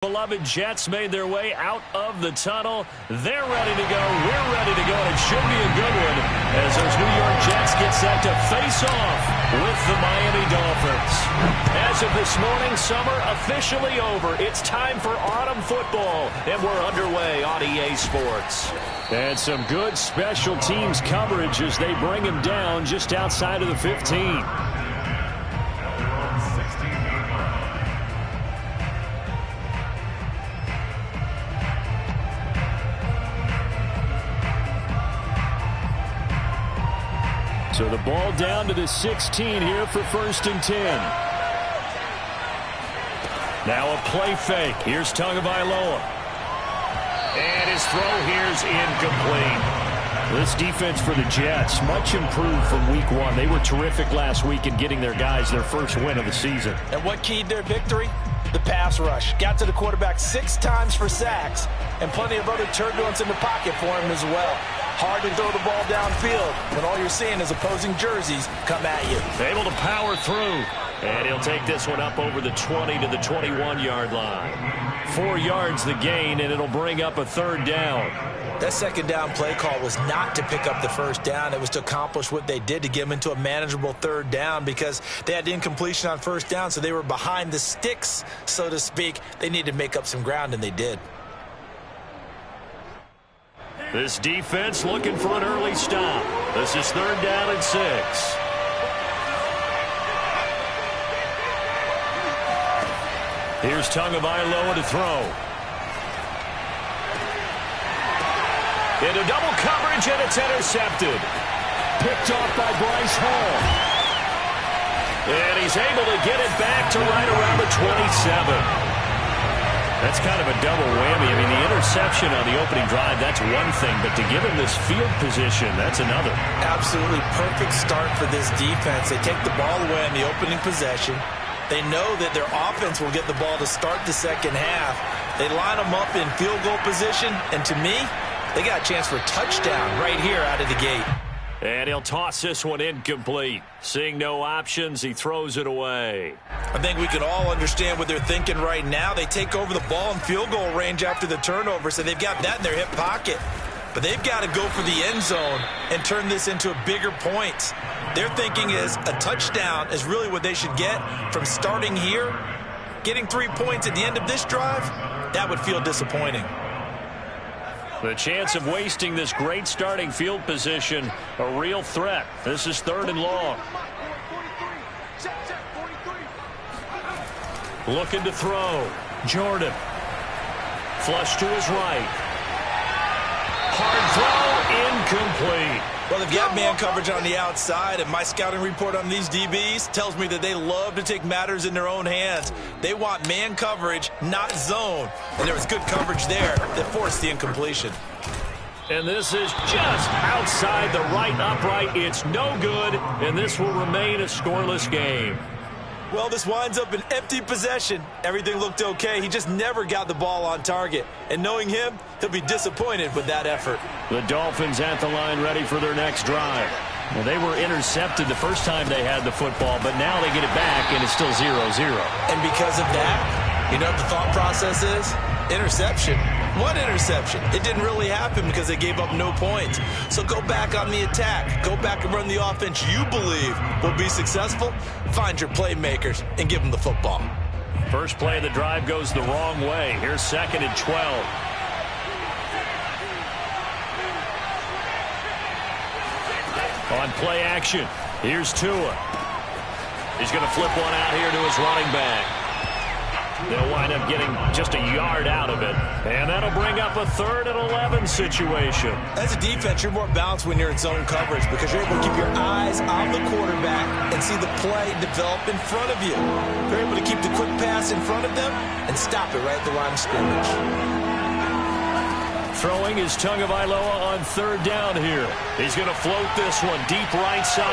Beloved Jets made their way out of the tunnel. They're ready to go. We're ready to go, and it should be a good one as those New York Jets get set to face off with the Miami Dolphins. As of this morning, summer officially over. It's time for autumn football, and we're underway on EA Sports. And some good special teams coverage as they bring him down just outside of the 15. So the ball down to the 16 here for 1st and 10. Now a play fake. Here's Tagovailoa. And his throw here's incomplete. This defense for the Jets, much improved from week 1. They were terrific last week in getting their guys their first win of the season. And what keyed their victory? The pass rush. Got to the quarterback 6 times for sacks, and plenty of other turbulence in the pocket for him as well. Hard to throw the ball downfield when all you're seeing is opposing jerseys come at you. Able to power through. And he'll take this one up over the 20 to the 21-yard line. 4 yards the gain, and it'll bring up a 3rd down. That 2nd down play call was not to pick up the 1st down. It was to accomplish what they did, to get them into a manageable 3rd down, because they had incompletion on 1st down, so they were behind the sticks, so to speak. They needed to make up some ground, and they did. This defense looking for an early stop. This is 3rd down and 6. Here's Tagovailoa to throw. Into double coverage, and it's intercepted. Picked off by Bryce Hall. And he's able to get it back to right around the 27. That's kind of a double whammy. I mean, the interception on the opening drive, that's one thing, but to give him this field position, that's another. Absolutely perfect start for this defense. They take the ball away on the opening possession. They know that their offense will get the ball to start the 2nd half. They line them up in field goal position, and to me, they got a chance for a touchdown right here out of the gate. And he'll toss this one incomplete. Seeing no options, he throws it away. I think we can all understand what they're thinking right now. They take over the ball in field goal range after the turnover, so they've got that in their hip pocket. But they've got to go for the end zone and turn this into a bigger point. Their thinking is a touchdown is really what they should get from starting here. Getting 3 points at the end of this drive, that would feel disappointing. The chance of wasting this great starting field position, a real threat. This is 3rd and long. Looking to throw. Jordan. Flush to his right. Hard throw, incomplete. Well, they've got man coverage on the outside, and my scouting report on these DBs tells me that they love to take matters in their own hands. They want man coverage, not zone. And there was good coverage there that forced the incompletion. And this is just outside the right upright. It's no good, and this will remain a scoreless game. Well, this winds up an empty possession. Everything looked okay. He just never got the ball on target. And knowing him, he'll be disappointed with that effort. The Dolphins at the line ready for their next drive. Well, they were intercepted the first time they had the football, but now they get it back, and it's still 0-0. And because of that, you know what the thought process is? Interception. What interception? It didn't really happen because they gave up no points. So go back on the attack. Go back and run the offense you believe will be successful. Find your playmakers and give them the football. First play of the drive goes the wrong way. Here's 2nd and 12. On play action, here's Tua. He's going to flip one out here to his running back. They'll wind up getting just a yard out of it. And that'll bring up a 3rd and 11 situation. As a defense, you're more balanced when you're in zone coverage because you're able to keep your eyes on the quarterback and see the play develop in front of you. You're able to keep the quick pass in front of them and stop it right at the line of scrimmage. Throwing is Tagovailoa on 3rd down here. He's going to float this one deep right side.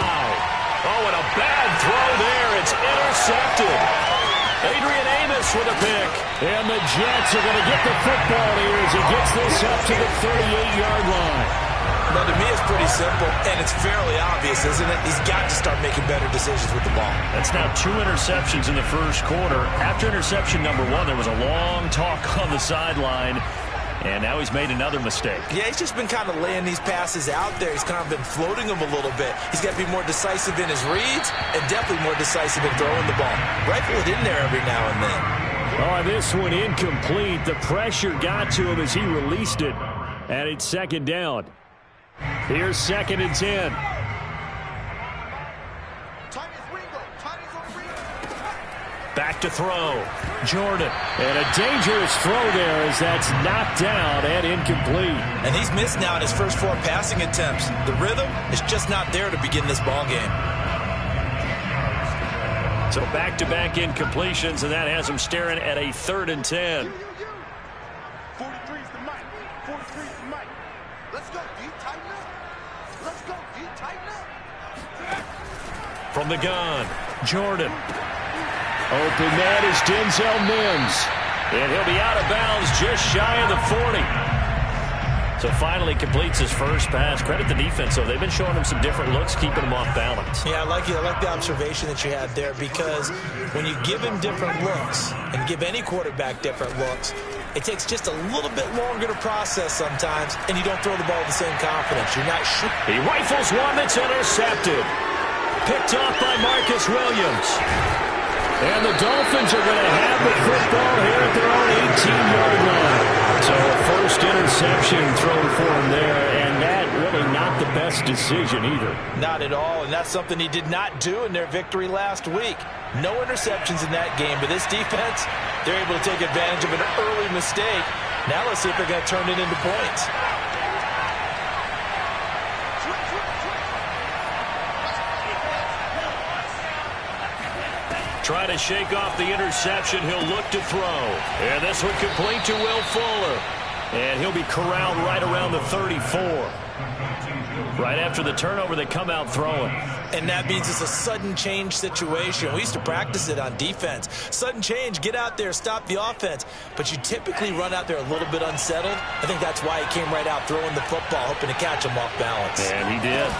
Oh, and a bad throw there. It's intercepted. Adrian Amos with a pick. And the Jets are going to get the football here as he gets this up to the 38-yard line. Well, to me, it's pretty simple, and it's fairly obvious, isn't it? He's got to start making better decisions with the ball. That's now 2 interceptions in the first quarter. After interception number 1, there was a long talk on the sideline, and now he's made another mistake. Yeah, he's just been kind of laying these passes out there. He's kind of been floating them a little bit. He's got to be more decisive in his reads and definitely more decisive in throwing the ball. Rifle it in there every now and then. Oh, this one incomplete. The pressure got to him as he released it, and it's second down. Here's 2nd and 10. Back to throw. Jordan. And a dangerous throw there as that's knocked down and incomplete. And he's missed now in his first 4 passing attempts. The rhythm is just not there to begin this ball game. So back-to-back incompletions, and that has him staring at a 3rd and 10. 43's the mic. 43's the mic. Let's go, D. Tighten up. Let's go, D. Tighten up. From the gun, Jordan. Open man is Denzel Mims. And he'll be out of bounds just shy of the 40. So finally completes his first pass. Credit the defense, though. They've been showing him some different looks, keeping him off balance. Yeah, I like the observation that you had there, because when you give him different looks and give any quarterback different looks, it takes just a little bit longer to process sometimes, and you don't throw the ball with the same confidence. You're not sure. He rifles one that's intercepted. Picked off by Marcus Williams. And the Dolphins are going to have the football here at their own 18-yard line. So a first interception thrown for him there, and that really not the best decision either. Not at all, and that's something he did not do in their victory last week. No interceptions in that game, but this defense, they're able to take advantage of an early mistake. Now let's see if they're going to turn it into points. Trying to shake off the interception. He'll look to throw. And this one complete to Will Fuller. And he'll be corralled right around the 34. Right after the turnover, they come out throwing. And that means it's a sudden change situation. We used to practice it on defense. Sudden change, get out there, stop the offense. But you typically run out there a little bit unsettled. I think that's why he came right out throwing the football, hoping to catch him off balance. And he did.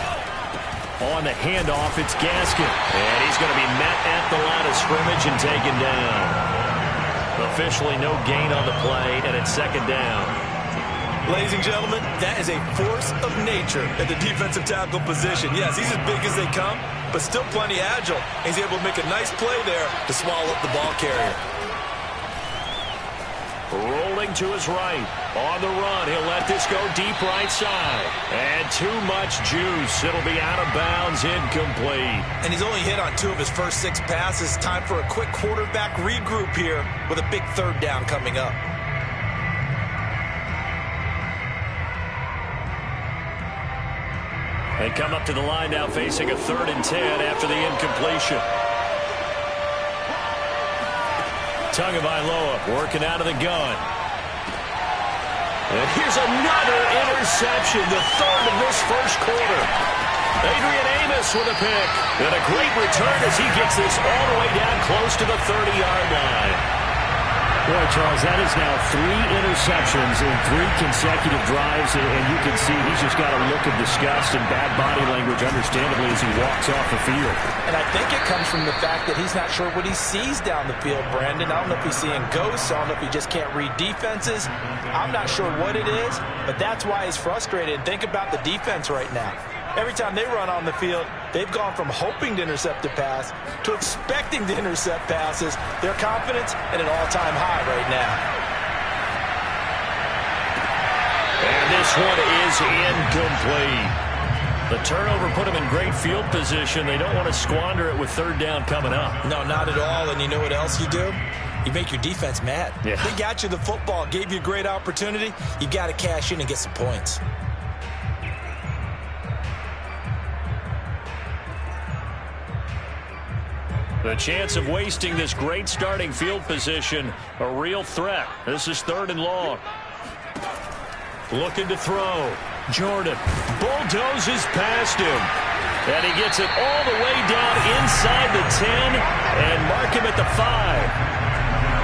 On the handoff, it's Gaskin. And he's going to be met at the line of scrimmage and taken down. Officially no gain on the play, and it's second down. Ladies and gentlemen, that is a force of nature at the defensive tackle position. Yes, he's as big as they come, but still plenty agile. He's able to make a nice play there to swallow up the ball carrier. Rolling to his right. On the run, he'll let this go deep right side. And too much juice. It'll be out of bounds, incomplete. And he's only hit on 2 of his first 6 passes. Time for a quick quarterback regroup here with a big 3rd down coming up. They come up to the line now facing a 3rd and 10 after the incompletion. Tagovailoa working out of the gun. And here's another interception, the 3rd of this first quarter. Adrian Amos with a pick. And a great return as he gets this all the way down close to the 30-yard line. Boy, Charles, that is now 3 interceptions in 3 consecutive drives, and you can see he's just got a look of disgust and bad body language, understandably, as he walks off the field. And I think it comes from the fact that he's not sure what he sees down the field, Brandon. I don't know if he's seeing ghosts. I don't know if he just can't read defenses. I'm not sure what it is, but that's why he's frustrated. Think about the defense right now. Every time they run on the field, they've gone from hoping to intercept a pass to expecting to intercept passes. Their confidence at an all-time high right now. And this one is incomplete. The turnover put them in great field position. They don't want to squander it with 3rd down coming up. No, not at all. And you know what else you do? You make your defense mad. Yeah. They got you the football, gave you a great opportunity. You got to cash in and get some points. The chance of wasting this great starting field position, a real threat. This is 3rd and long. Looking to throw. Jordan bulldozes past him. And he gets it all the way down inside the 10 and mark him at the 5.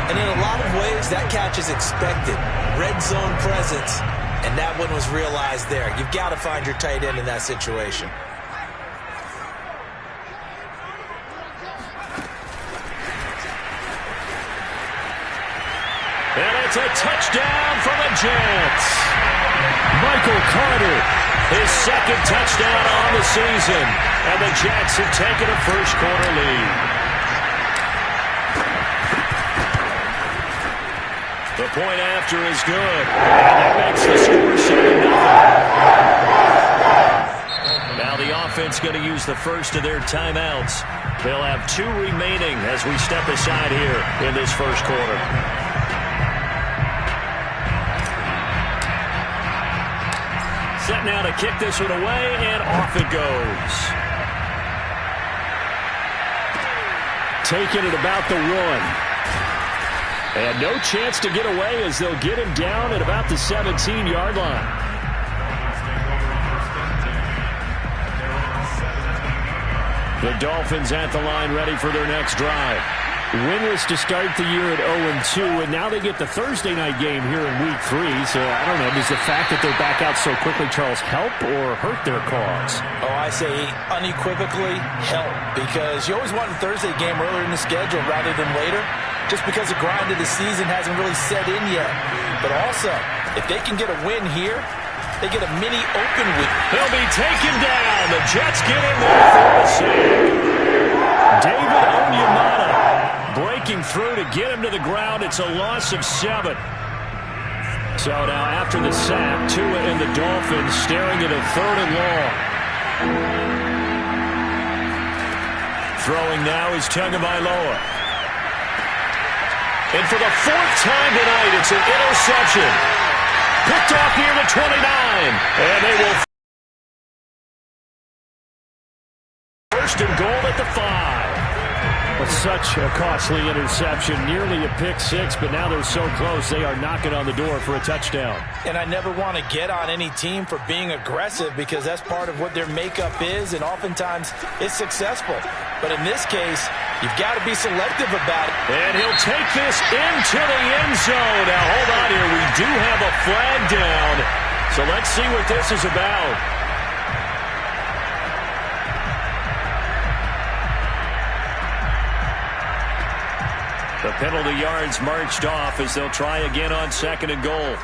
And in a lot of ways, that catch is expected. Red zone presence. And that one was realized there. You've got to find your tight end in that situation. And it's a touchdown for the Jets. Michael Carter, his second touchdown on the season. And the Jets have taken a first-quarter lead. The point after is good. And that makes the score 7-0. Now the offense going to use the first of their timeouts. They'll have 2 remaining as we step aside here in this first quarter. Set now to kick this one away, and off it goes. Taking it about the 1. And no chance to get away as they'll get him down at about the 17-yard line. The Dolphins at the line ready for their next drive. Winless to start the year at 0-2, and now they get the Thursday night game here in Week 3. So, I don't know, does the fact that they're back out so quickly, Charles, help or hurt their cause? Oh, I say unequivocally help, because you always want a Thursday game earlier in the schedule rather than later, just because the grind of the season hasn't really set in yet. But also, if they can get a win here, they get a mini open week. He'll be taken down. The Jets get in there for a sack. David Onyemata breaking through to get him to the ground. It's a loss of 7. So now after the sack, Tua and the Dolphins staring at a 3rd and long. Throwing now is Tagovailoa. And for the 4th time tonight, it's an interception. Picked off near the 29. And they will first and goal at the 5. But such a costly interception, nearly a pick 6, but now they're so close they are knocking on the door for a touchdown. And I never want to get on any team for being aggressive, because that's part of what their makeup is, and oftentimes it's successful. But in this case, you've got to be selective about it. And he'll take this into the end zone. Now hold on here, we do have a flag down, so let's see what this is about. The penalty yards marched off as they'll try again on 2nd and goal.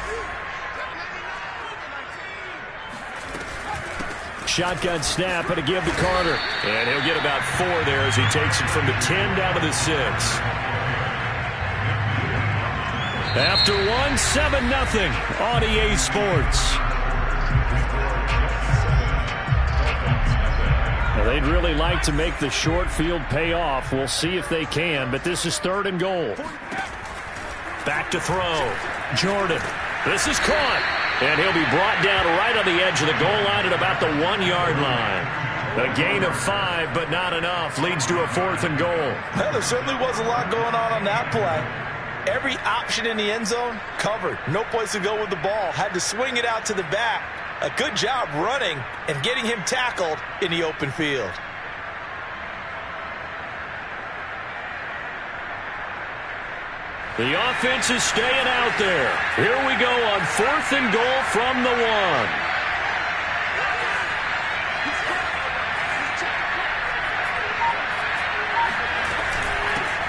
Shotgun snap and a give to Carter. And he'll get about 4 there as he takes it from the 10 down to the 6. After 1, 7-0 on EA Sports. Now they'd really like to make the short field pay off. We'll see if they can, but this is 3rd and goal. Back to throw. Jordan. This is caught. And he'll be brought down right on the edge of the goal line at about the 1-yard line. A gain of 5, but not enough. Leads to a 4th and goal. Well, there certainly was a lot going on that play. Every option in the end zone covered. No place to go with the ball. Had to swing it out to the back. A good job running and getting him tackled in the open field. The offense is staying out there. Here we go on 4th and goal from the 1.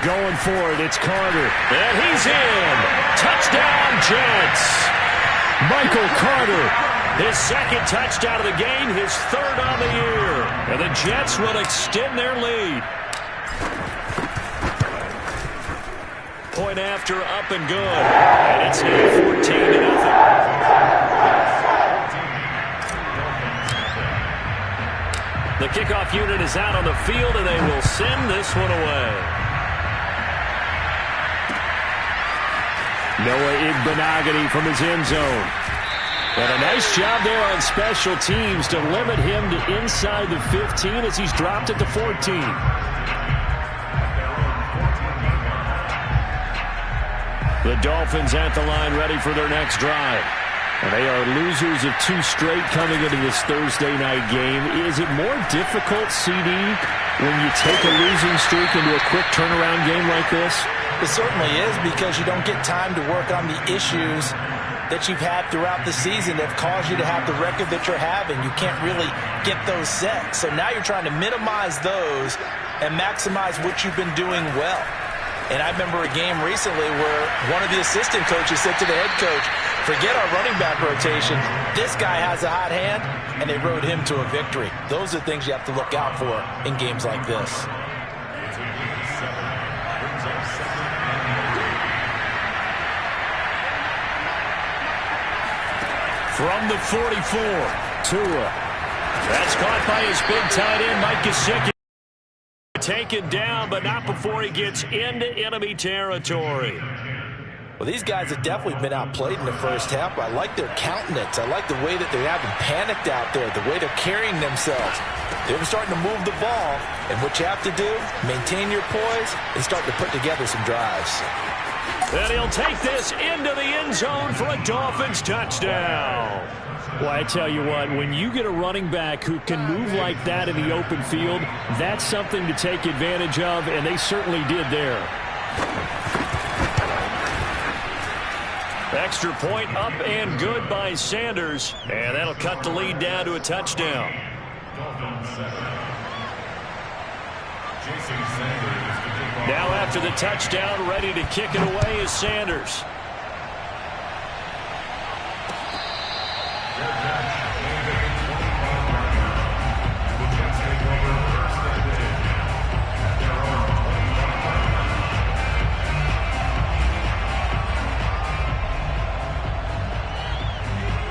Going for it, it's Carter. And he's in. Touchdown, Jets. Michael Carter, his 2nd touchdown of the game, his 3rd on the year. And the Jets will extend their lead. Point after, up and good. And it's now 14-0. The kickoff unit is out on the field, and they will send this one away. Noah Igbenogany from his end zone. And a nice job there on special teams to limit him to inside the 15 as he's dropped at the 14. The Dolphins at the line ready for their next drive. And they are losers of 2 straight coming into this Thursday night game. Is it more difficult, CD, when you take a losing streak into a quick turnaround game like this? It certainly is, because you don't get time to work on the issues that you've had throughout the season that have caused you to have the record that you're having. You can't really get those set. So now you're trying to minimize those and maximize what you've been doing well. And I remember a game recently where one of the assistant coaches said to the head coach, forget our running back rotation. This guy has a hot hand, and they rode him to a victory. Those are things you have to look out for in games like this. From the 44, Tua. That's caught by his big tight end, Mike Gesicki. Taken down, but not before he gets into enemy territory. Well, these guys have definitely been outplayed in the first half. I like their countenance. I like the way that they haven't panicked out there, the way they're carrying themselves. They're starting to move the ball, and what you have to do, maintain your poise and start to put together some drives. And he'll take this into the end zone for a Dolphins touchdown. Well, I tell you what, when you get a running back who can move like that in the open field, that's something to take advantage of, and they certainly did there. Extra point up and good by Sanders, and that'll cut the lead down to a touchdown. Now after the touchdown, ready to kick it away is Sanders.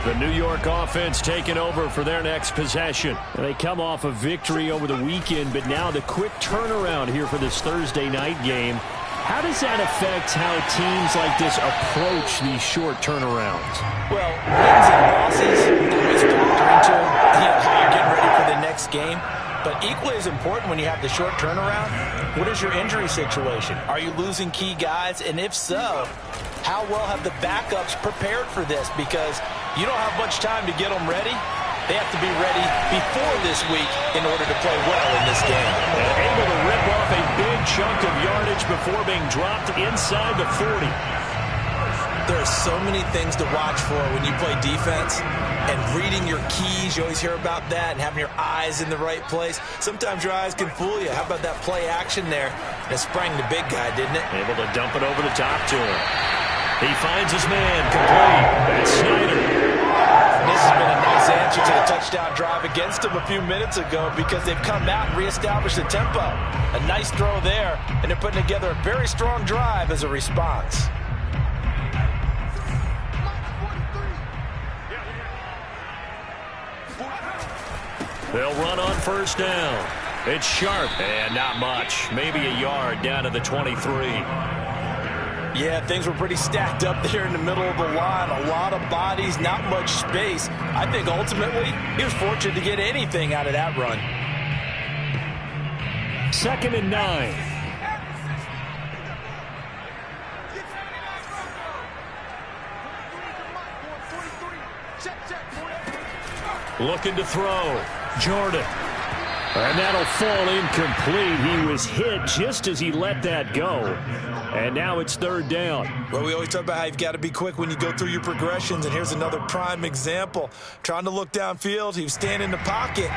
The New York offense taking over for their next possession. And they come off a victory over the weekend, but now the quick turnaround here for this Thursday night game. How does that affect how teams like this approach these short turnarounds? Well, wins and losses always factor into how you're getting ready for the next game. But equally as important when you have the short turnaround, what is your injury situation? Are you losing key guys? And if so, how well have the backups prepared for this? Because you don't have much time to get them ready. They have to be ready before this week in order to play well in this game. And able to rip off a big chunk of yardage before being dropped inside the 40. There are so many things to watch for when you play defense. And reading your keys, you always hear about that, and having your eyes in the right place. Sometimes your eyes can fool you. How about that play action there? It sprang the big guy, didn't it? Able to dump it over the top to him. He finds his man complete. That's Snyder. This has been a nice answer to the touchdown drive against them a few minutes ago because they've come out and reestablished the tempo. A nice throw there, and they're putting together a very strong drive as a response. They'll run on first down. It's Sharp, and not much. Maybe a yard down to the 23. Yeah, things were pretty stacked up there in the middle of the line. A lot of bodies, not much space. I think ultimately he was fortunate to get anything out of that run. 2nd and 9. Looking to throw. Jordan. And that'll fall incomplete. He was hit just as he let that go. And now it's 3rd down. Well, we always talk about how you've got to be quick when you go through your progressions, and here's another prime example. Trying to look downfield, he was standing in the pocket,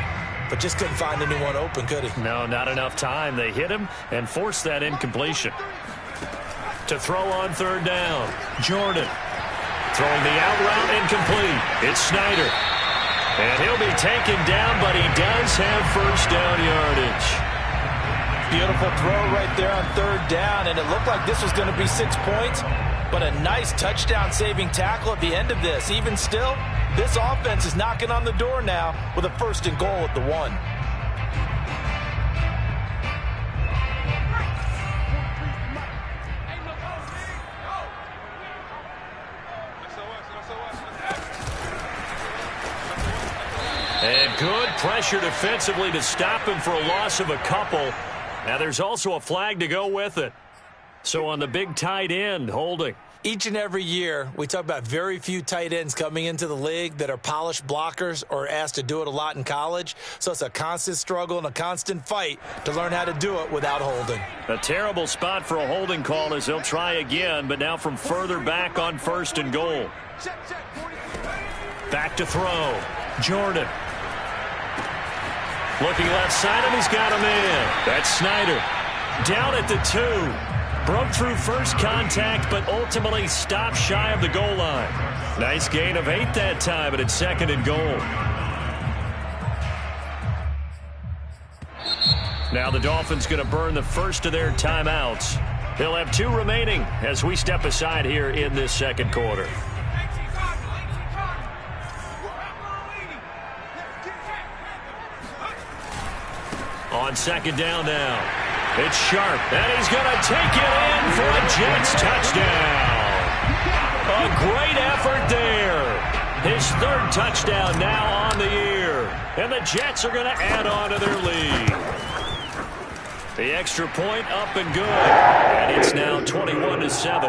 but just couldn't find anyone open, could he? No, not enough time. They hit him and forced that incompletion. To throw on 3rd down, Jordan. Throwing the out route incomplete. It's Snyder. And he'll be taken down, but he does have first down yardage. Beautiful throw right there on 3rd down, and it looked like this was going to be 6 points, but a nice touchdown-saving tackle at the end of this. Even still, this offense is knocking on the door now with a 1st and goal at the 1. And good pressure defensively to stop him for a loss of a couple. Now there's also a flag to go with it. So on the big tight end, holding. Each and every year, we talk about very few tight ends coming into the league that are polished blockers or asked to do it a lot in college. So it's a constant struggle and a constant fight to learn how to do it without holding. A terrible spot for a holding call as they'll try again, but now from further back on 1st and goal. Back to throw. Jordan. Looking left side, and he's got him in. That's Snyder. Down at the 2. Broke through first contact, but ultimately stopped shy of the goal line. Nice gain of 8 that time, but it's 2nd and goal. Now the Dolphins going to burn the first of their timeouts. They'll have 2 remaining as we step aside here in this 2nd quarter. On 2nd down now. It's Sharp, and he's going to take it in for a Jets touchdown. A great effort there. His 3rd touchdown now on the year. And the Jets are going to add on to their lead. The extra point up and good. And it's now 21-7.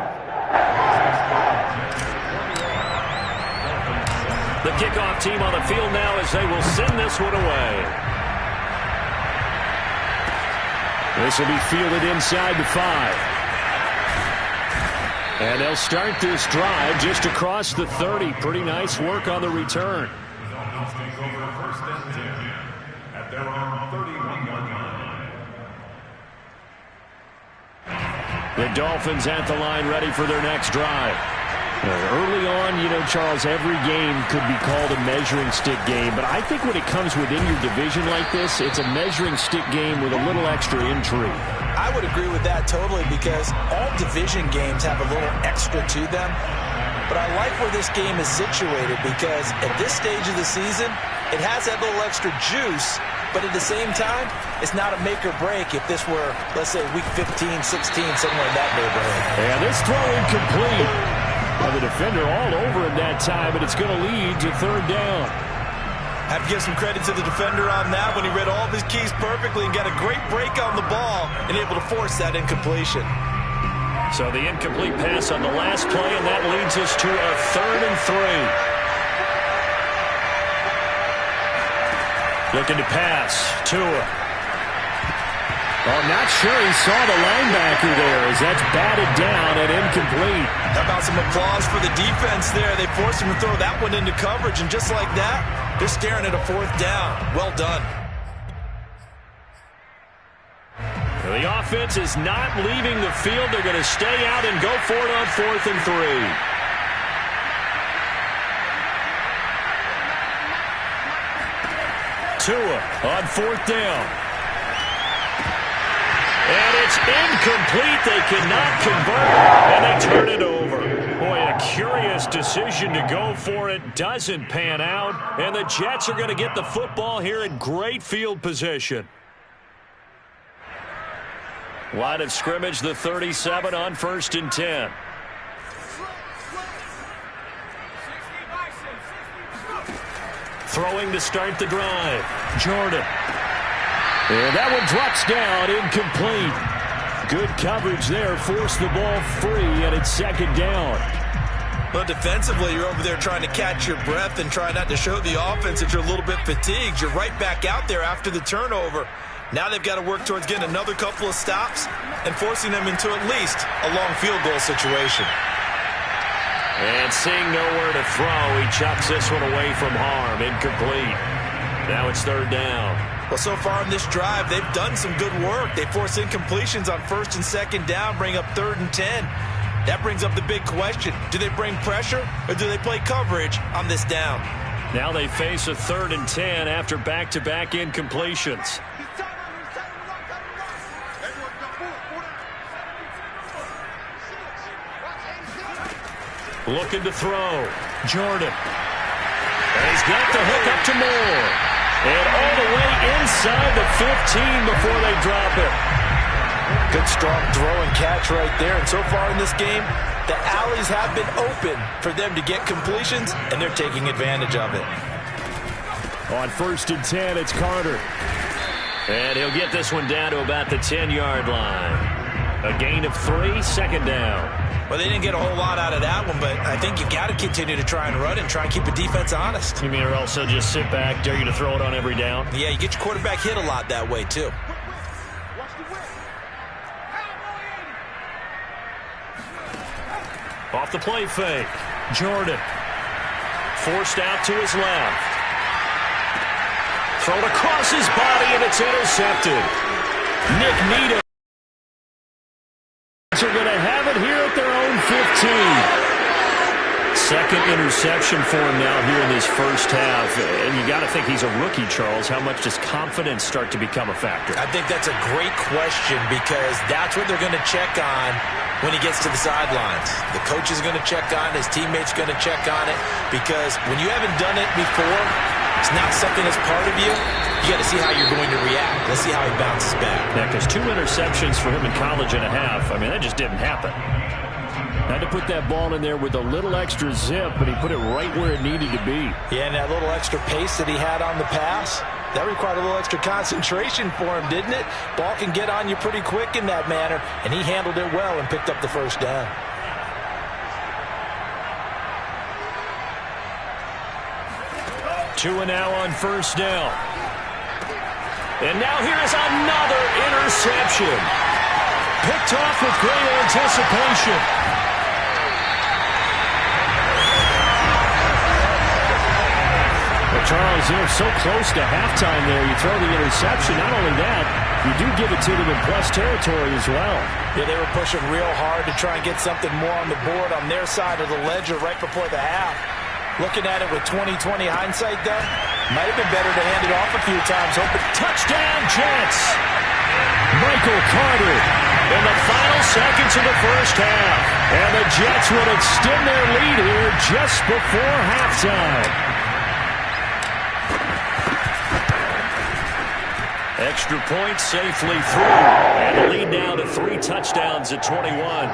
The kickoff team on the field now as they will send this one away. This will be fielded inside the 5. And they'll start this drive just across the 30. Pretty nice work on the return. The Dolphins at the line ready for their next drive. Early on, you know, Charles, every game could be called a measuring stick game. But I think when it comes within your division like this, it's a measuring stick game with a little extra intrigue. I would agree with that totally because all division games have a little extra to them. But I like where this game is situated because at this stage of the season, it has that little extra juice. But at the same time, it's not a make or break if this were, let's say, week 15, 16, somewhere in that neighborhood. And this throw incomplete. The defender all over him that time, but it's going to lead to 3rd down. Have to give some credit to the defender on that when he read all of his keys perfectly and got a great break on the ball and able to force that incompletion. So the incomplete pass on the last play, and that leads us to a 3rd and 3. Looking to pass. Tua. Oh, not sure he saw the linebacker there as that's batted down and incomplete. How about some applause for the defense there? They forced him to throw that one into coverage, and just like that, they're staring at a 4th down. Well done. The offense is not leaving the field. They're going to stay out and go for it on 4th and 3. Tua on 4th down. And it's incomplete. They cannot convert, and they turn it over. Boy, a curious decision to go for it. Doesn't pan out, and the Jets are going to get the football here in great field position. Line of scrimmage, the 37 on 1st and 10. Throwing to start the drive. Jordan. And that one drops down, incomplete. Good coverage there, forced the ball free, and it's 2nd down. Well, defensively, you're over there trying to catch your breath and try not to show the offense that you're a little bit fatigued. You're right back out there after the turnover. Now they've got to work towards getting another couple of stops and forcing them into at least a long field goal situation. And seeing nowhere to throw, he chucks this one away from harm, incomplete. Now it's 3rd down. Well, so far in this drive, they've done some good work. They force incompletions on 1st and 2nd down, bring up 3rd and 10. That brings up the big question. Do they bring pressure or do they play coverage on this down? Now they face a 3rd and 10 after back-to-back incompletions. Looking to throw. Jordan. And he's got the hook up to Moore. And all the way inside the 15 before they drop it. Good strong throw and catch right there. And so far in this game, the alleys have been open for them to get completions, and they're taking advantage of it. On 1st and 10, it's Carter. And he'll get this one down to about the 10-yard line. A gain of 3, 2nd down. Well, they didn't get a whole lot out of that one, but I think you got to continue to try and run and try and keep the defense honest. You mean or also just sit back, dare you to throw it on every down? Yeah, you get your quarterback hit a lot that way, too. Off the play fake. Jordan. Forced out to his left. Thrown across his body, and it's intercepted. Nick Needham are going to have it here at their own 15. Second interception for him now here in this first half. And you got to think he's a rookie, Charles. How much does confidence start to become a factor? I think that's a great question because that's what they're going to check on when he gets to the sidelines. The coach is going to check on it. His teammates going to check on it because when you haven't done it before, it's not something that's part of you. You got to see how you're going to react. Let's see how he bounces back. Yeah, because 2 interceptions for him in college and a half. I mean, that just didn't happen. Had to put that ball in there with a little extra zip, but he put it right where it needed to be. Yeah, and that little extra pace that he had on the pass, that required a little extra concentration for him, didn't it? Ball can get on you pretty quick in that manner, and he handled it well and picked up the first down. Two and now on first down. And now here's another interception. Picked off with great anticipation. Well, Charles, they're so close to halftime there. You throw the interception. Not only that, you do give it to them in plus territory as well. Yeah, they were pushing real hard to try and get something more on the board on their side of the ledger right before the half. Looking at it with 20/20 hindsight, though, might have been better to hand it off a few times. Touchdown, Jets! Michael Carter in the final seconds of the first half. And the Jets would extend their lead here just before halftime. Extra point safely through. And the lead now to 3 touchdowns at 21.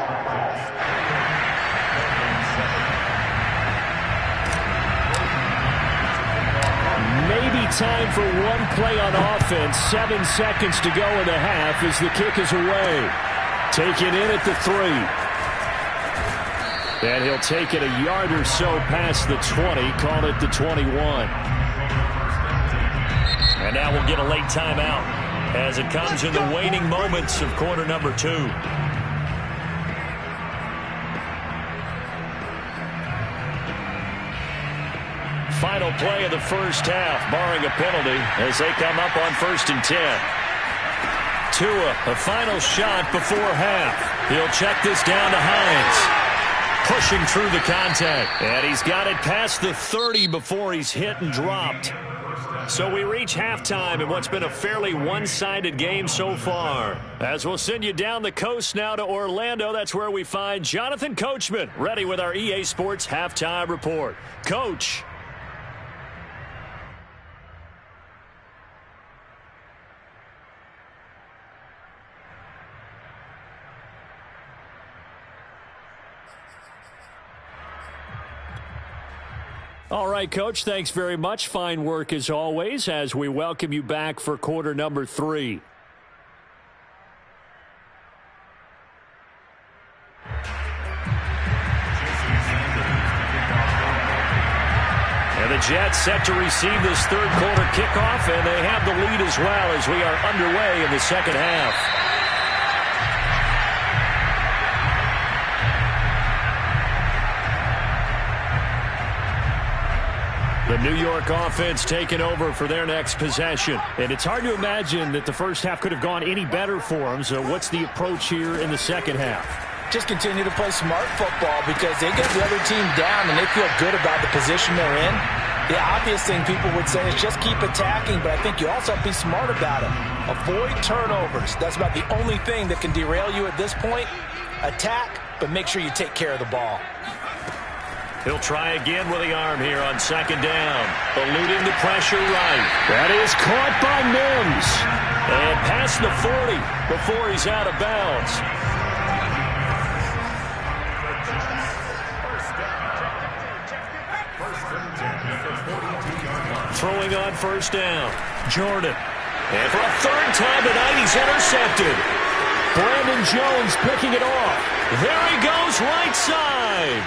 Maybe time for one play on offense. 7 seconds to go in the half as the kick is away. Taken in at the 3. And he'll take it a yard or so past the 20. Call it the 21. And now we'll get a late timeout as it comes in the waning moments of quarter number 2. Final play of the first half, barring a penalty, as they come up on 1st and 10. Tua, a final shot before half. He'll check this down to Hines. Pushing through the contact. And he's got it past the 30 before he's hit and dropped. So we reach halftime in what's been a fairly one-sided game so far. As we'll send you down the coast now to Orlando, that's where we find Jonathan Coachman, ready with our EA Sports Halftime Report. Coach. All right, Coach, thanks very much. Fine work as always as we welcome you back for quarter number 3. And the Jets set to receive this third quarter kickoff, and they have the lead as well as we are underway in the second half. The New York offense taking over for their next possession. And it's hard to imagine that the first half could have gone any better for them. So what's the approach here in the second half? Just continue to play smart football because they get the other team down and they feel good about the position they're in. The obvious thing people would say is just keep attacking, but I think you also have to be smart about it. Avoid turnovers. That's about the only thing that can derail you at this point. Attack, but make sure you take care of the ball. He'll try again with the arm here on second down. Eluding the pressure right. That is caught by Mims. And past the 40 before he's out of bounds. Throwing on first down. Jordan. And for a third time tonight, he's intercepted. Brandon Jones picking it off. There he goes right side.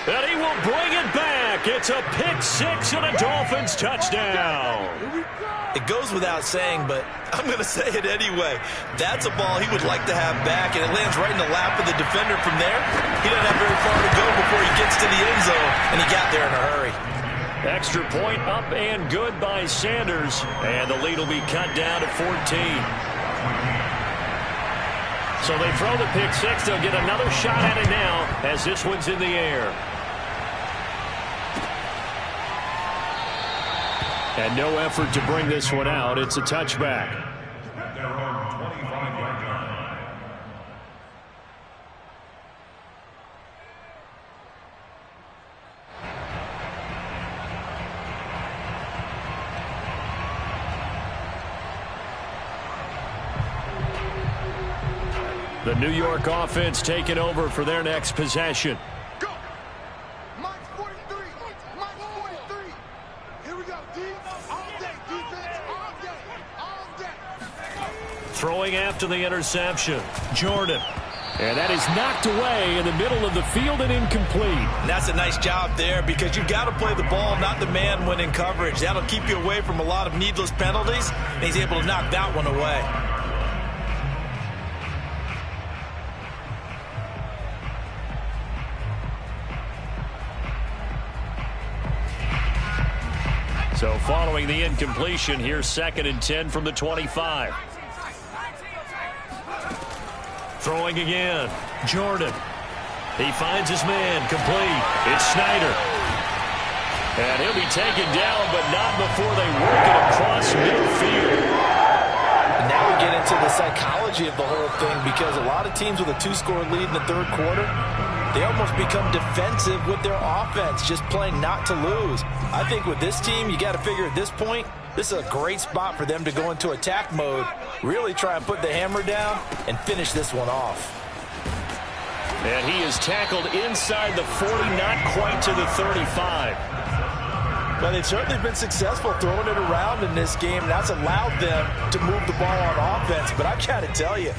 And he will bring it back. It's a pick six and a Dolphins touchdown. It goes without saying, but I'm going to say it anyway. That's a ball he would like to have back, and it lands right in the lap of the defender from there. He doesn't have very far to go before he gets to the end zone, and he got there in a hurry. Extra point up and good by Sanders, and the lead will be cut down to 14. So they throw the pick six. They'll get another shot at it now as this one's in the air. And no effort to bring this one out. It's a touchback. At their own 25-yard line. The New York offense taking over for their next possession. Go. Mike 43. Mike 43. Here we go, D. All day, defense. All day. All day. Throwing after the interception. Jordan. And that is knocked away in the middle of the field and incomplete. And that's a nice job there because you've got to play the ball, not the man when in coverage. That'll keep you away from a lot of needless penalties, and he's able to knock that one away. So following the incompletion, here's 2nd and 10 from the 25. Throwing again. Jordan. He finds his man. Complete. It's Snyder. And he'll be taken down, but not before they work it across midfield. And now we get into the psychology of the whole thing because a lot of teams with a 2-score lead in the third quarter, they almost become defensive with their offense, just playing not to lose. I think with this team, you got to figure at this point, this is a great spot for them to go into attack mode, really try and put the hammer down and finish this one off. And he is tackled inside the 40, not quite to the 35. But they've certainly been successful throwing it around in this game, and that's allowed them to move the ball on offense. But I've got to tell you,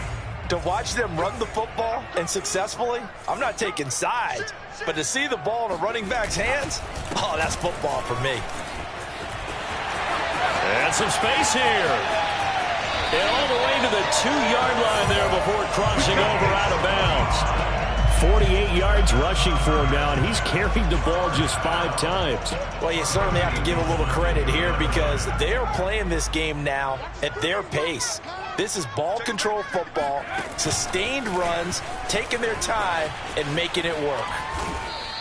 to watch them run the football and successfully, I'm not taking sides, but to see the ball in a running back's hands, oh, that's football for me. And some space here. And all the way to the 2-yard line there before crossing over out of bounds. 48 yards rushing for him now, and he's carried the ball just 5 times. Well, you certainly have to give a little credit here because they are playing this game now at their pace. This is ball control football, sustained runs, taking their time, and making it work.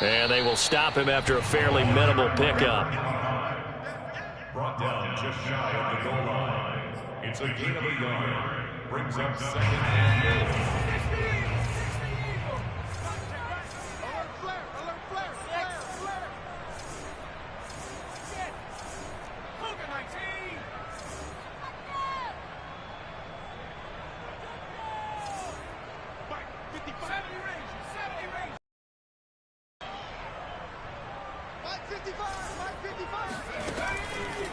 And they will stop him after a fairly minimal pickup. Brought down just shy of the goal line. It's a gain of a yard. Brings up 2nd and goal.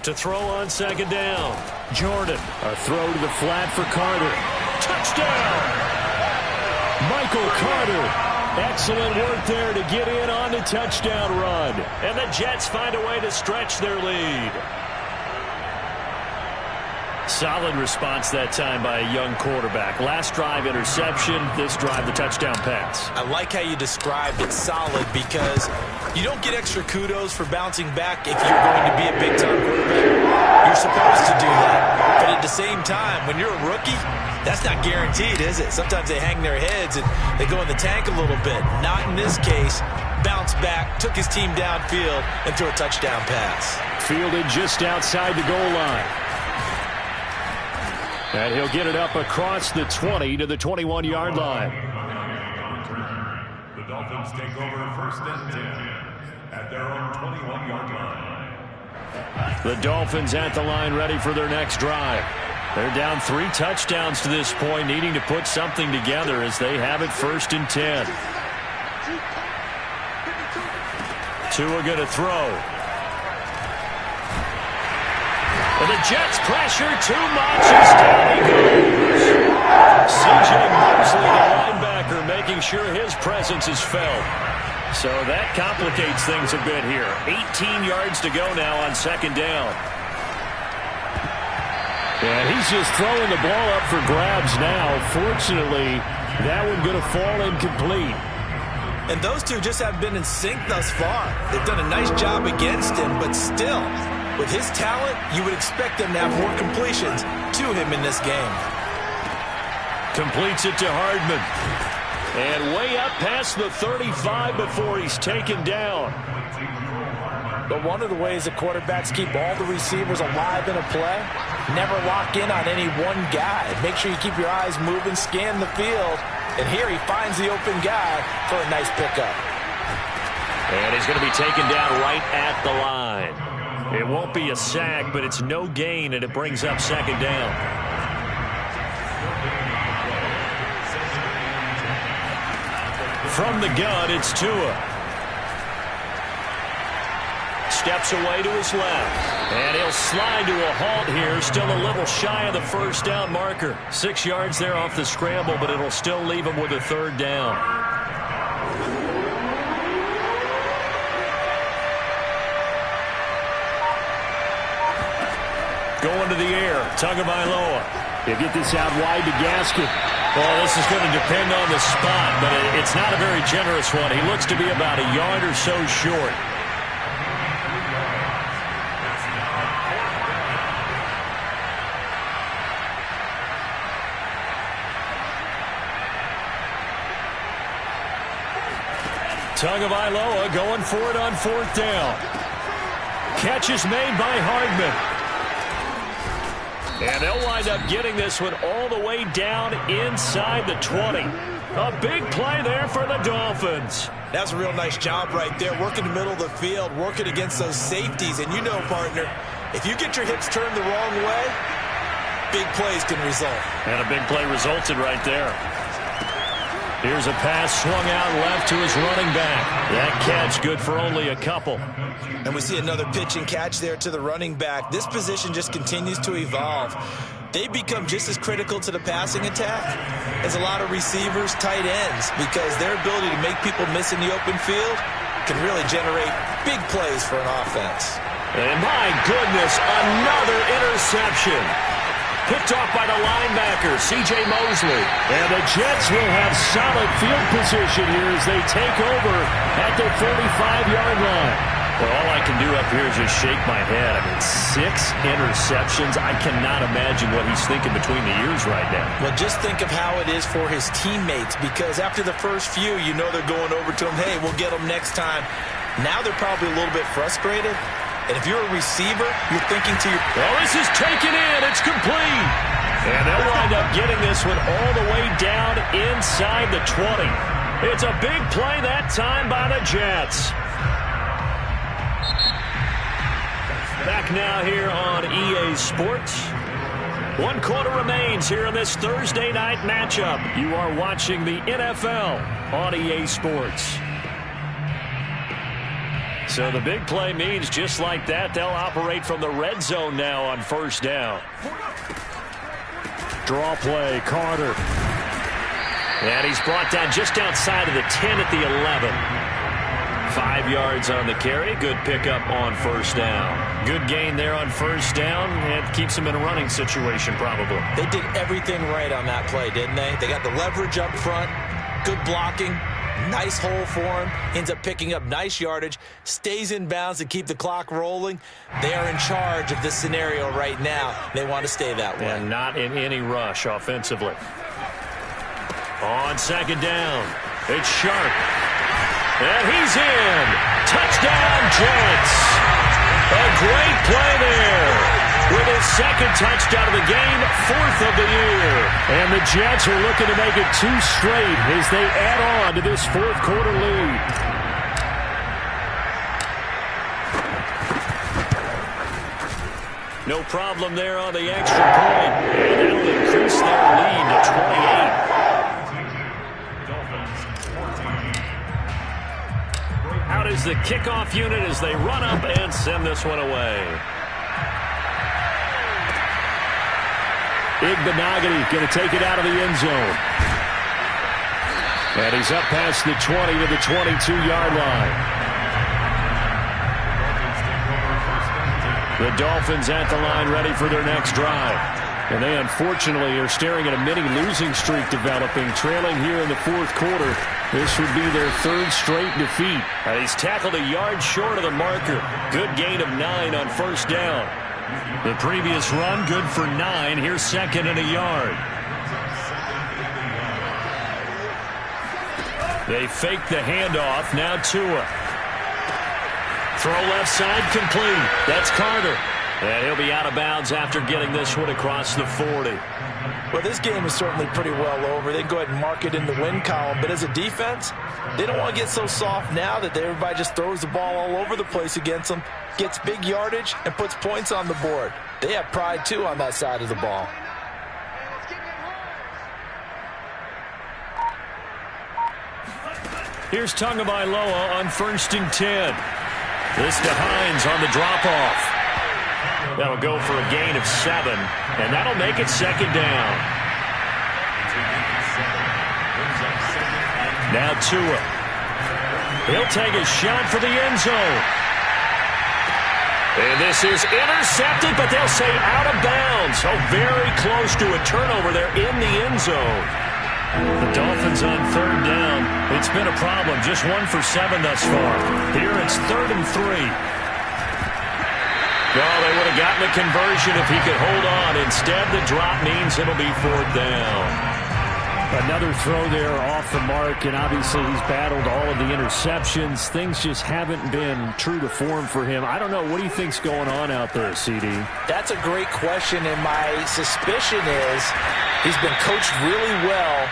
To throw on 2nd down. Jordan. A throw to the flat for Carter. Touchdown! Michael Carter. Excellent work there to get in on the touchdown run. And the Jets find a way to stretch their lead. Solid response that time by a young quarterback. Last drive interception, this drive the touchdown pass. I like how you described it solid because you don't get extra kudos for bouncing back if you're going to be a big-time quarterback. You're supposed to do that. But at the same time, when you're a rookie, that's not guaranteed, is it? Sometimes they hang their heads and they go in the tank a little bit. Not in this case. Bounced back, took his team downfield, and threw a touchdown pass. Fielded just outside the goal line. And he'll get it up across the 20 to the 21-yard line. The Dolphins take over 1st and 10 at their own 21-yard line. The Dolphins at the line ready for their next drive. They're down 3 touchdowns to this point, needing to put something together as they have it 1st and 10. Tua going to throw. And the Jets pressure too much as down he goes. C.J. Mosley, the linebacker, making making sure his presence is felt. So that complicates things a bit here. 18 yards to go now on second down. And he's just throwing the ball up for grabs now. Fortunately, that one going to fall incomplete. And those two just have been in sync thus far. They've done a nice job against him, but still, with his talent, you would expect them to have more completions to him in this game. Completes it to Hardman. And way up past the 35 before he's taken down. But one of the ways the quarterbacks keep all the receivers alive in a play, never lock in on any one guy. Make sure you keep your eyes moving, scan the field. And here he finds the open guy for a nice pickup. And he's going to be taken down right at the line. It won't be a sack, but it's no gain, and it brings up second down. From the gun, it's Tua. Steps away to his left. And he'll slide to a halt here. Still a little shy of the first down marker. 6 yards there off the scramble, but it'll still leave him with a third down. Going to the air. Tagovailoa. They get this out wide to Gaskin. Well, this is going to depend on the spot, but it's not a very generous one. He looks to be about a yard or so short. Tagovailoa going for it on fourth down. Catch is made by Hardman. And they'll wind up getting this one all the way down inside the 20. A big play there for the Dolphins. That's a real nice job right there, working the middle of the field, working against those safeties. And you know, partner, if you get your hips turned the wrong way, big plays can result. And a big play resulted right there. Here's a pass swung out left to his running back. That catch good for only a couple. And we see another pitch and catch there to the running back. This position just continues to evolve. They become just as critical to the passing attack as a lot of receivers, tight ends, because their ability to make people miss in the open field can really generate big plays for an offense. And my goodness, another interception. Picked off by the linebacker, C.J. Mosley. And the Jets will have solid field position here as they take over at their 45-yard line. Well, all I can do up here is just shake my head. I mean, 6 interceptions. I cannot imagine what he's thinking between the ears right now. Well, just think of how it is for his teammates, because after the first few, you know they're going over to him, hey, we'll get them next time. Now they're probably a little bit frustrated. And if you're a receiver, you're thinking to your... Well, this is taken in. It's complete. And they'll wind up getting this one all the way down inside the 20. It's a big play that time by the Jets. Back now here on EA Sports. 1 quarter remains here in this Thursday night matchup. You are watching the NFL on EA Sports. So the big play means just like that, they'll operate from the red zone now on first down. Draw play, Carter. And he's brought down just outside of the 10 at the 11. 5 yards on the carry. Good pickup on first down. Good gain there on first down. It keeps him in a running situation probably. They did everything right on that play, didn't they? They got the leverage up front, good blocking. Nice hole for him. Ends up picking up nice yardage. Stays in bounds to keep the clock rolling. They are in charge of this scenario right now. They want to stay that way. And not in any rush offensively. On second down, it's Sharp. And he's in. Touchdown, Jets. A great play there. With his second touchdown of the game, 4th of the year. And the Jets are looking to make it 2 straight as they add on to this 4th quarter lead. No problem there on the extra point. And that'll increase their lead to 28. Out is the kickoff unit as they run up and send this one away. Igbenogany going to take it out of the end zone. And he's up past the 20 to the 22-yard line. The Dolphins at the line ready for their next drive. And they unfortunately are staring at a mini losing streak developing, trailing here in the fourth quarter. This would be their third straight defeat. And he's tackled a yard short of the marker. Good gain of 9 on first down. The previous run, good for 9. Here's second and a yard. They fake the handoff. Now Tua. Throw left side complete. That's Carter. And he'll be out of bounds after getting this one across the 40. Well, this game is certainly pretty well over. They can go ahead and mark it in the win column. But as a defense, they don't want to get so soft now that everybody just throws the ball all over the place against them, gets big yardage, and puts points on the board. They have pride, too, on that side of the ball. Here's Tagovailoa on 1st and 10. This to Hines on the drop-off. That'll go for a gain of 7, and that'll make it second down. Now Tua. He'll take a shot for the end zone. And this is intercepted, but they'll say out of bounds. So very close to a turnover there in the end zone. The Dolphins on 3rd down. It's been a problem. Just 1 for 7 thus far. Here it's 3rd and 3. Well, they would have gotten a conversion if he could hold on. Instead, the drop means it'll be 4th down. Another throw there off the mark, and obviously he's battled all of the interceptions. Things just haven't been true to form for him. I don't know. What do you think's going on out there, CD? That's a great question, and my suspicion is he's been coached really well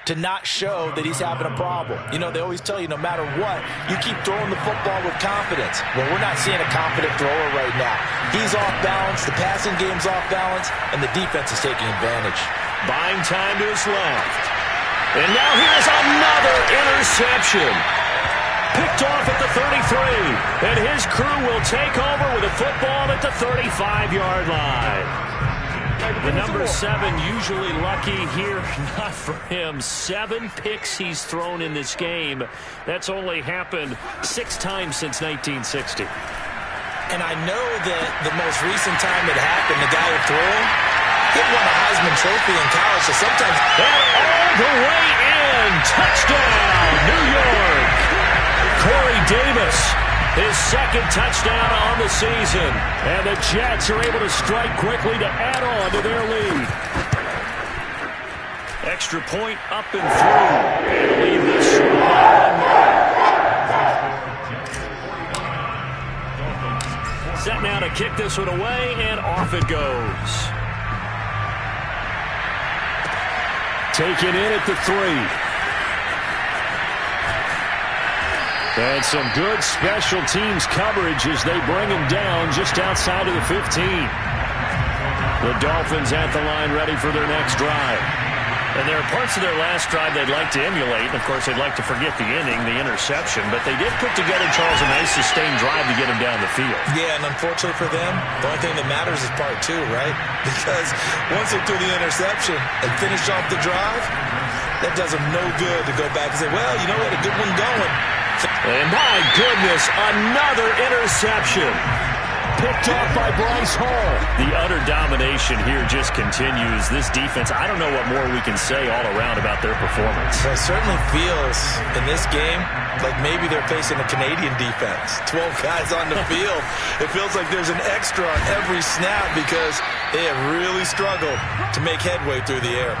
to not show that he's having a problem. You know, they always tell you no matter what, you keep throwing the football with confidence. Well, we're not seeing a confident thrower right now. He's off balance, the passing game's off balance, and the defense is taking advantage. Buying time to his left. And now here's another interception. Picked off at the 33. And his crew will take over with a football at the 35-yard line. The number 7 usually lucky here, not for him. 7 picks he's thrown in this game. That's only happened 6 times since 1960. And I know that the most recent time it happened, the guy who threw him, he won a Heisman Trophy in college, so sometimes... And all the way in! Touchdown, New York! Corey Davis, his second touchdown on the season. And the Jets are able to strike quickly to add on to their lead. Extra point up and through. And leave this set now to kick this one away, and off it goes. Taken in at the 3. And some good special teams coverage as they bring him down just outside of the 15. The Dolphins at the line ready for their next drive. And there are parts of their last drive they'd like to emulate. And, of course, they'd like to forget the inning, the interception. But they did put together, Charles, a nice sustained drive to get him down the field. Yeah, and unfortunately for them, the only thing that matters is part 2, right? Because once they threw the interception and finished off the drive, that does them no good to go back and say, well, you know what, a good one going. And my goodness, another interception. Picked off by Bryce Hall. The utter domination here just continues. This defense, I don't know what more we can say all around about their performance. Well, it certainly feels in this game like maybe they're facing a Canadian defense. 12 guys on the field. It feels like there's an extra on every snap because they have really struggled to make headway through the air.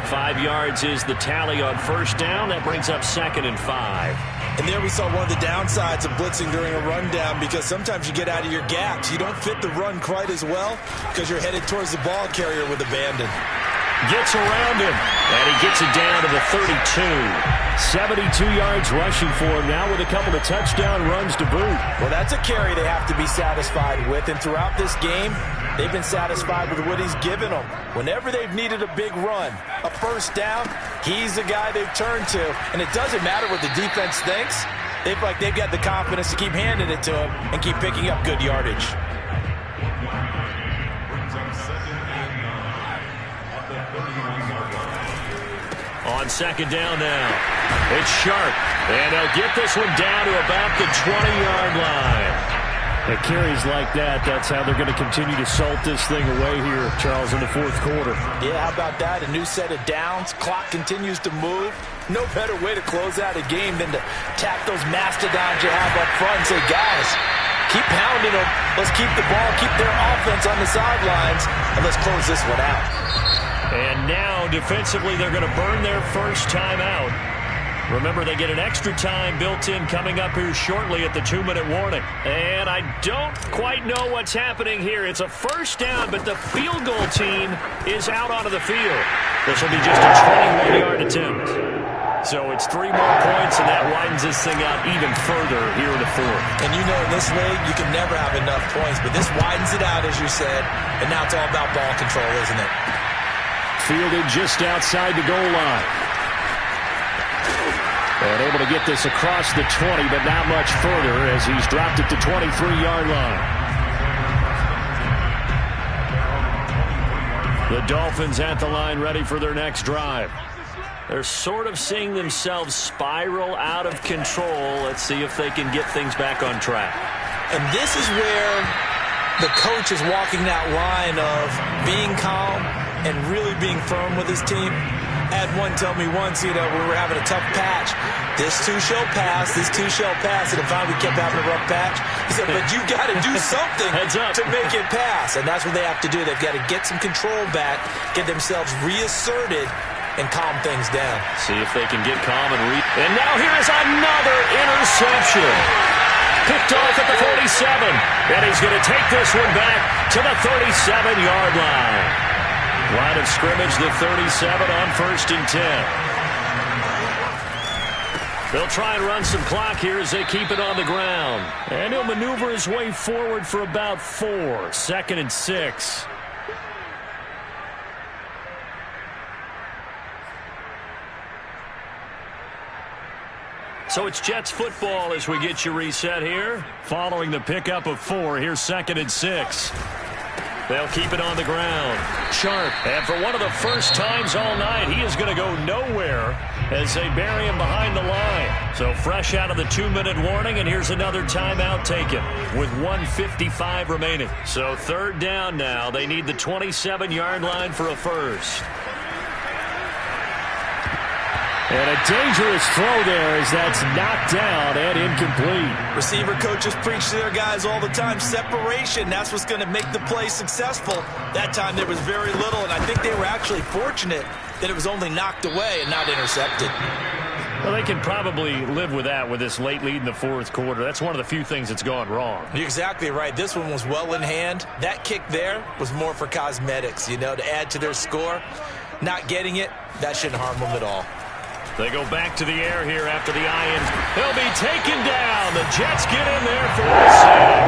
5 yards is the tally on first down. That brings up 2nd and 5. And there we saw one of the downsides of blitzing during a rundown because sometimes you get out of your gaps. You don't fit the run quite as well because you're headed towards the ball carrier with abandon. Gets around him, and he gets it down to the 32. 72 yards rushing for him now with a couple of touchdown runs to boot. Well, that's a carry they have to be satisfied with, and throughout this game, they've been satisfied with what he's given them. Whenever they've needed a big run, a first down, he's the guy they've turned to, and it doesn't matter what the defense thinks. They've got the confidence to keep handing it to him and keep picking up good yardage. On on second down now. It's Sharp, and they'll get this one down to about the 20-yard line. At carries like that, that's how they're going to continue to salt this thing away here, Charles, in the fourth quarter. Yeah, how about that? A new set of downs. Clock continues to move. No better way to close out a game than to tap those mastodons you have up front and say, guys, keep pounding them. Let's keep the ball, keep their offense on the sidelines, and let's close this one out. And now, defensively, they're going to burn their first timeout. Remember, they get an extra time built in coming up here shortly at the 2-minute warning. And I don't quite know what's happening here. It's a first down, but the field goal team is out onto the field. This will be just a 21-yard attempt. So it's 3 more points, and that widens this thing out even further here in the fourth. And you know in this league, you can never have enough points, but this widens it out, as you said, and now it's all about ball control, isn't it? Fielded just outside the goal line. And able to get this across the 20, but not much further as he's dropped it to 23-yard line. The Dolphins at the line ready for their next drive. They're sort of seeing themselves spiral out of control. Let's see if they can get things back on track. And this is where the coach is walking that line of being calm and really being firm with his team. I had one tell me once, we were having a tough patch. This too shall pass, this too shall pass. And finally we kept having a rough patch. He said, but you got to do something to make it pass. And that's what they have to do. They've got to get some control back, get themselves reasserted, and calm things down. See if they can get calm and read. And now here's another interception. Picked off at the 47. And he's going to take this one back to the 37-yard line. Line of scrimmage, the 37 on 1st and 10. They'll try and run some clock here as they keep it on the ground. And he'll maneuver his way forward for about 4. 2nd and 6. So it's Jets football as we get you reset here. Following the pickup of 4, here's 2nd and 6. They'll keep it on the ground. Sharp. And for one of the first times all night, he is going to go nowhere as they bury him behind the line. So fresh out of the 2-minute warning, and here's another timeout taken with 1:55 remaining. So 3rd down now. They need the 27-yard line for a first. And a dangerous throw there as that's knocked down and incomplete. Receiver coaches preach to their guys all the time. Separation, that's what's going to make the play successful. That time there was very little, and I think they were actually fortunate that it was only knocked away and not intercepted. Well, they can probably live with that with this late lead in the 4th quarter. That's one of the few things that's gone wrong. You're exactly right. This one was well in hand. That kick there was more for cosmetics, to add to their score. Not getting it, that shouldn't harm them at all. They go back to the air here after the eye-in. He'll be taken down. The Jets get in there for a sack.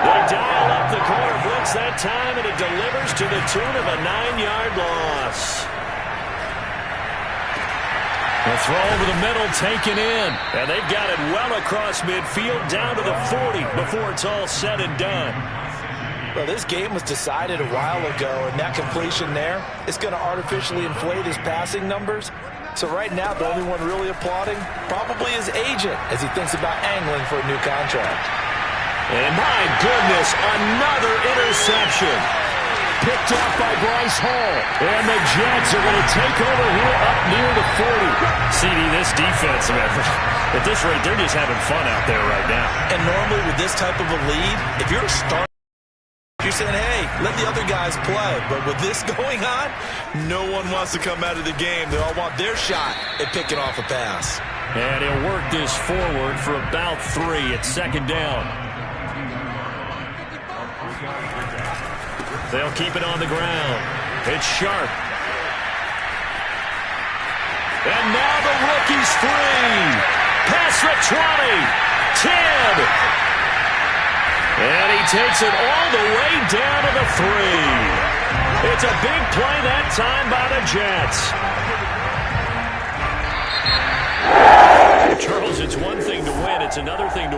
They dial up the corner blitz that time, and it delivers to the tune of a 9-yard loss. The throw over the middle taken in, and they've got it well across midfield down to the 40 before it's all said and done. Well, this game was decided a while ago, and that completion there is going to artificially inflate his passing numbers. So right now, the only one really applauding probably his agent as he thinks about angling for a new contract. And my goodness, another interception. Picked off by Bryce Hall. And the Jets are going to take over here up near the 40. CD, this defense, at this rate, they're just having fun out there right now. And normally with this type of a lead, if you're a starter, you're saying, hey, let the other guys play. But with this going on, no one wants to come out of the game. They all want their shot at picking off a pass. And he'll work this forward for about 3 at 2nd down. They'll keep it on the ground. It's Sharp. And now the rookie's free. Past the 20. 10. And he takes it all the way down to the 3. It's a big play that time by the Jets. Charles, it's one thing to win. It's another thing to